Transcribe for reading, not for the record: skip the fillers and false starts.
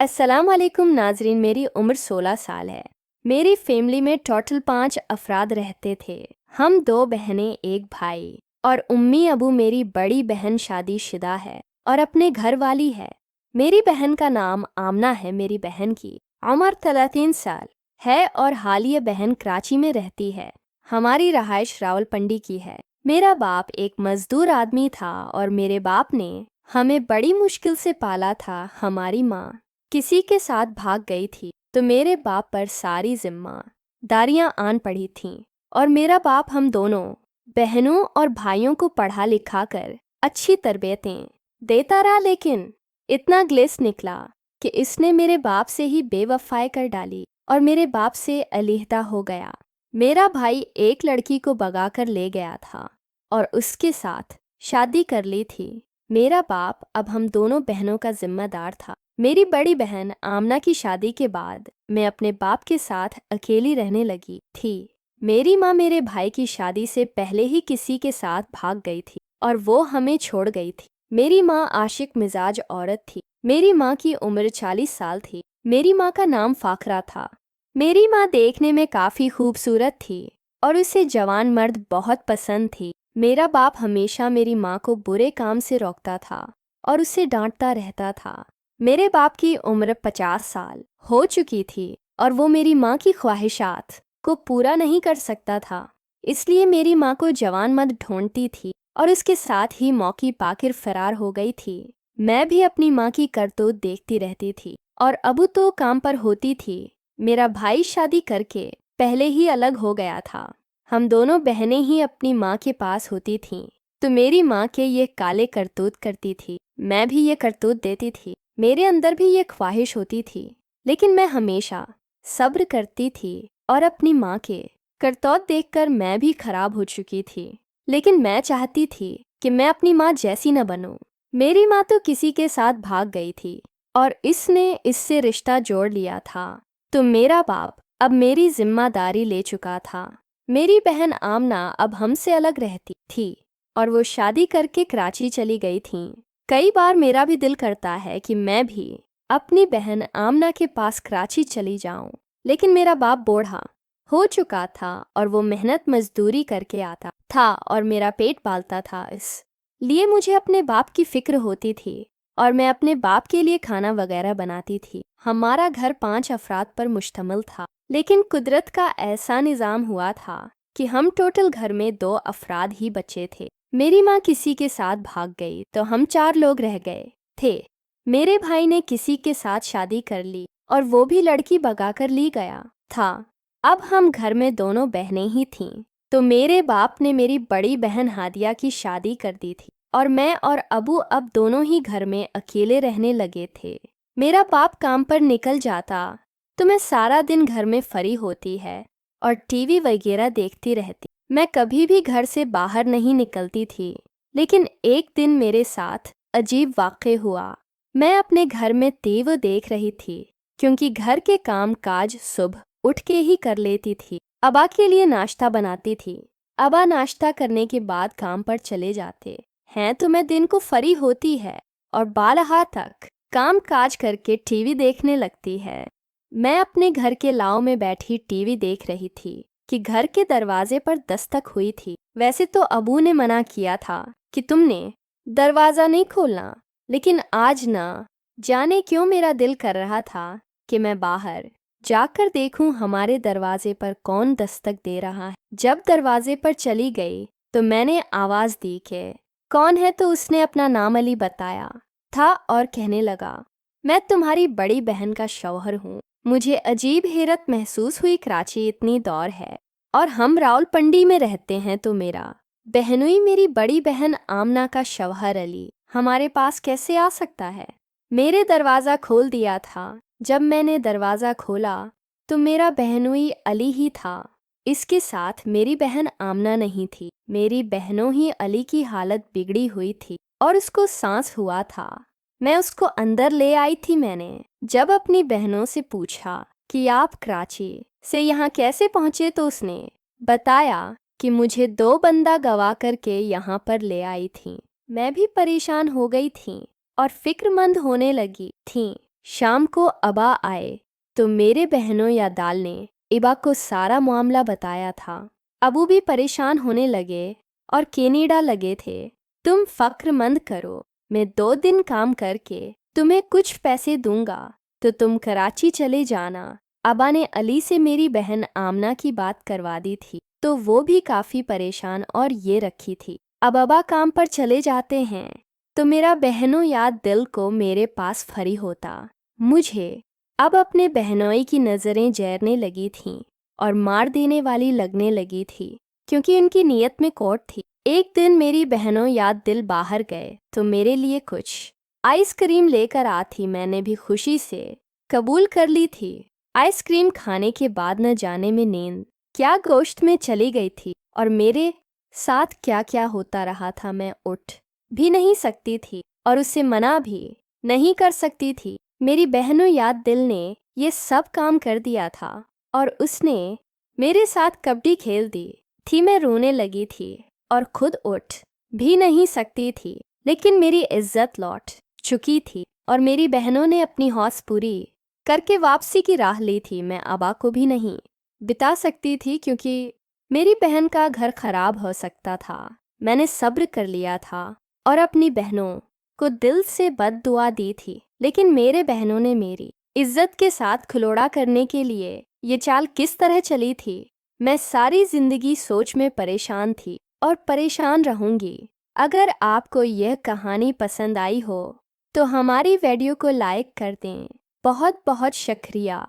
अस्सलाम वालेकुम नाजरीन। मेरी उम्र 16 साल है। मेरी फैमिली में टोटल 5 अफराद रहते थे। हम 2 बहनें, एक भाई और उम्मी अबू। मेरी बड़ी बहन शादीशुदा है और अपने घर वाली है। मेरी बहन का नाम आमना है। मेरी बहन की उम्र 30 साल है और हालिया बहन कराची में रहती है। हमारी रहाइश रावलपिंडी की है। मेरा बाप एक मजदूर आदमी था और मेरे बाप ने हमें बड़ी मुश्किल से पाला था। हमारी माँ किसी के साथ भाग गई थी तो मेरे बाप पर सारी जिम्मेदारियां आन पड़ी थीं और मेरा बाप हम दोनों बहनों और भाइयों को पढ़ा लिखा कर अच्छी तरबियतें देता रहा, लेकिन इतना ग्लेस निकला कि इसने मेरे बाप से ही बेवफाई कर डाली और मेरे बाप से अलहदा हो गया। मेरा भाई एक लड़की को भगा कर ले गया था और उसके साथ शादी कर ली थी। मेरा बाप अब हम दोनों बहनों का जिम्मेदार था। मेरी बड़ी बहन आमना की शादी के बाद मैं अपने बाप के साथ अकेली रहने लगी थी। मेरी माँ मेरे भाई की शादी से पहले ही किसी के साथ भाग गई थी और वो हमें छोड़ गई थी। मेरी माँ आशिक मिजाज औरत थी। मेरी माँ की उम्र 40 साल थी। मेरी माँ का नाम फाखरा था। मेरी माँ देखने में काफ़ी खूबसूरत थी और उसे जवान मर्द बहुत पसंद थी। मेरा बाप हमेशा मेरी माँ को बुरे काम से रोकता था और उसे डांटता रहता था। मेरे बाप की उम्र 50 साल हो चुकी थी और वो मेरी माँ की ख्वाहिशात को पूरा नहीं कर सकता था, इसलिए मेरी माँ को जवान मर्द ढूंढती थी और उसके साथ ही मौके पाकर फरार हो गई थी। मैं भी अपनी माँ की करतूत देखती रहती थी और अबू तो काम पर होती थी। मेरा भाई शादी करके पहले ही अलग हो गया था। हम दोनों बहनें ही अपनी माँ के पास होती थीं, तो मेरी माँ के ये काले करतूत करती थी, मैं भी ये करतूत देती थी। मेरे अंदर भी ये ख्वाहिश होती थी, लेकिन मैं हमेशा सब्र करती थी और अपनी माँ के करतूत देखकर मैं भी खराब हो चुकी थी। लेकिन मैं चाहती थी कि मैं अपनी माँ जैसी न बनूं। मेरी माँ तो किसी के साथ भाग गई थी और इसने इससे रिश्ता जोड़ लिया था, तो मेरा बाप अब मेरी जिम्मेदारी ले चुका था। मेरी बहन आमना अब हमसे अलग रहती थी और वो शादी करके कराची चली गई थी। कई बार मेरा भी दिल करता है कि मैं भी अपनी बहन आमना के पास कराची चली जाऊं, लेकिन मेरा बाप बूढ़ा हो चुका था और वो मेहनत मजदूरी करके आता था और मेरा पेट पालता था। इसलिए मुझे अपने बाप की फिक्र होती थी और मैं अपने बाप के लिए खाना वगैरह बनाती थी। हमारा घर 5 अफराद पर मुश्तमिल था, लेकिन कुदरत का ऐसा निज़ाम हुआ था कि हम टोटल घर में 2 अफराद ही बचे थे। मेरी माँ किसी के साथ भाग गई तो हम 4 लोग रह गए थे। मेरे भाई ने किसी के साथ शादी कर ली और वो भी लड़की भगा कर ली गया था। अब हम घर में दोनों बहनें ही थीं, तो मेरे बाप ने मेरी बड़ी बहन हादिया की शादी कर दी थी और मैं और अबू अब दोनों ही घर में अकेले रहने लगे थे। मेरा बाप काम पर निकल जाता तो मैं सारा दिन घर में फरी होती है और टीवी वगैरह देखती रहती। मैं कभी भी घर से बाहर नहीं निकलती थी, लेकिन एक दिन मेरे साथ अजीब वाक़या हुआ। मैं अपने घर में टीवी देख रही थी, क्योंकि घर के काम काज सुबह उठ के ही कर लेती थी। अबा के लिए नाश्ता बनाती थी। अबा नाश्ता करने के बाद काम पर चले जाते हैं, तो मैं दिन को फरी होती है और बारह तक काम काज करके टीवी देखने लगती है। मैं अपने घर के लाव में बैठी टीवी देख रही थी कि घर के दरवाजे पर दस्तक हुई थी। वैसे तो अबू ने मना किया था कि तुमने दरवाज़ा नहीं खोलना, लेकिन आज ना जाने क्यों मेरा दिल कर रहा था कि मैं बाहर जाकर देखूं हमारे दरवाजे पर कौन दस्तक दे रहा है। जब दरवाजे पर चली गई तो मैंने आवाज़ दी कि कौन है, तो उसने अपना नाम अली बताया था और कहने लगा, मैं तुम्हारी बड़ी बहन का शौहर हूँ। मुझे अजीब हैरत महसूस हुई। कराची इतनी दौर है और हम रावलपिंडी में रहते हैं, तो मेरा बहनोई मेरी बड़ी बहन आमना का शौहर अली हमारे पास कैसे आ सकता है। मेरे दरवाज़ा खोल दिया था। जब मैंने दरवाज़ा खोला तो मेरा बहनोई अली ही था। इसके साथ मेरी बहन आमना नहीं थी। मेरी बहनों ही अली की हालत बिगड़ी हुई थी और उसको सांस हुआ था। मैं उसको अंदर ले आई थी। मैंने जब अपनी बहनों से पूछा कि आप कराची से यहाँ कैसे पहुँचे, तो उसने बताया कि मुझे 2 बंदा गवा करके यहाँ पर ले आई थी। मैं भी परेशान हो गई थी और फिक्रमंद होने लगी थी शाम को अबा आए तो मेरे बहनों या दाल ने इबा को सारा मामला बताया था। अबू भी परेशान होने लगे और कनाडा लगे थे। तुम फ़क्र करो, मैं 2 दिन काम करके तुम्हें कुछ पैसे दूंगा तो तुम कराची चले जाना। अबा ने अली से मेरी बहन आमना की बात करवा दी थी तो वो भी काफ़ी परेशान और ये रखी थी। अब अबा काम पर चले जाते हैं तो मेरा बहनों याद दिल को मेरे पास फरी होता। मुझे अब अपने बहनोई की नज़रें जैरने लगी थीं और मार देने वाली लगने लगी थी क्योंकि उनकी नीयत में खोट थी। एक दिन मेरी बहनों याद दिल बाहर गए तो मेरे लिए कुछ आइसक्रीम लेकर आती। मैंने भी खुशी से कबूल कर ली थी। आइसक्रीम खाने के बाद न जाने में नींद क्या गोश्त में चली गई थी और मेरे साथ क्या क्या होता रहा था। मैं उठ भी नहीं सकती थी और उसे मना भी नहीं कर सकती थी। मेरी बहनों याद दिल ने ये सब काम कर दिया था और उसने मेरे साथ कबड्डी खेल दी थी। मैं रोने लगी थी और खुद उठ भी नहीं सकती थी, लेकिन मेरी इज्जत लौट चुकी थी और मेरी बहनों ने अपनी हौस पूरी करके वापसी की राह ली थी। मैं अबा को भी नहीं बिता सकती थी क्योंकि मेरी बहन का घर खराब हो सकता था। मैंने सब्र कर लिया था और अपनी बहनों को दिल से बद्दुआ दी थी, लेकिन मेरे बहनों ने मेरी इज्जत के साथ खिलौड़ा करने के लिए ये चाल किस तरह चली थी। मैं सारी जिंदगी सोच में परेशान थी और परेशान रहूंगी। अगर आपको यह कहानी पसंद आई हो तो हमारी वीडियो को लाइक कर दें। बहुत बहुत शुक्रिया।